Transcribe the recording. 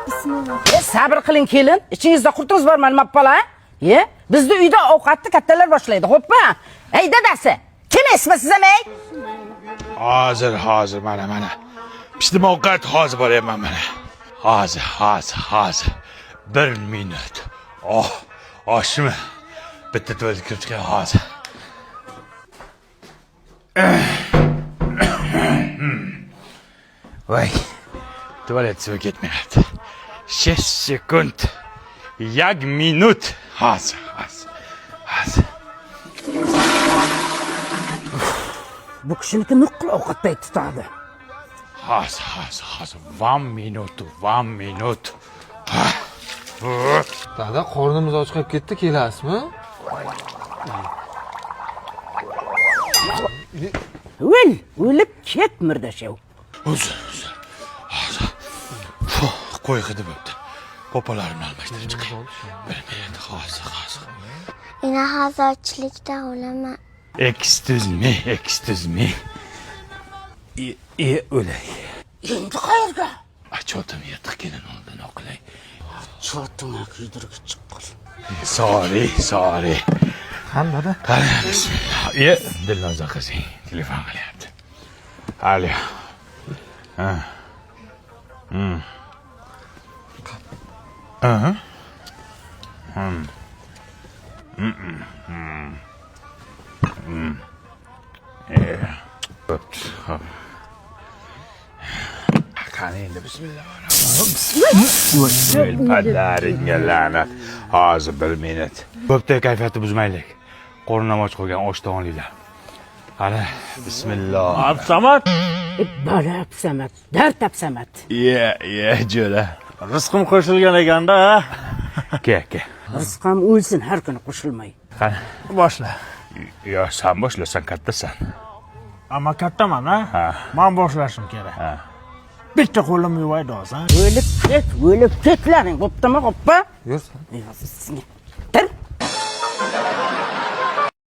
Bismillah. Sabr qiling kelin. Ichingizda qurtimiz bormi nimapala? Bizning uyda ovqatni kattalar boshlaydi, xo'pmi? Ey dadasi, kim esmisiz amay? Hozir mana. Pishdim ovqat hozir boraman mana. Hozir. 1 minut. Oshmi? Bitta tuvalet kirib chiqay hozir. Voy. Tuvalet suvi ketmayapti. 6 sekund. 1 minut. Hozir. Bu kishiniki nuqul ovqat payti tutadi. Hozir. 1 minut. Dada, qornimiz ochqab ketdi, kelasizmi? O'lib ket mirdashav. Uzr. Hozir. Qo'y hidi bo'pti. Po'palarimni almashtirib chiqay. 1 minut hozir. Ina hozirchilikda o'laman. Excuse me. O'lay. Endi qayerga? Achotim yirtiq kelin oldin o'qilay. Cho'tinga kuydirib chiqqan. Sorry. Qanday? Qani, bismillah. Dilnoza qizing telefon qilyapti. Alo. Qani endi bismillah. Padaringga la'nat. Hozir 1 minut. Bo'pti, kayfiyatni buzmaylik. Qornim och qo'ygan oshni olinglar. Qani, bismillah. Absamat. Bola Absamat, dard Absamat. Jo'ra. Rizqim qo'shilgan ekanda, ha? Ke. Rizqim o'lsin har kuni qo'shilmay. Qani, Boshla. yo sen boshlasan, kattasan. Ammo kattaman, ha? Men boshlashim kerak. Bitta qo'lim yuvaydi hozir. O'lib ketlaring, bo'ptimi, xo'pmi? Yursin. Tur.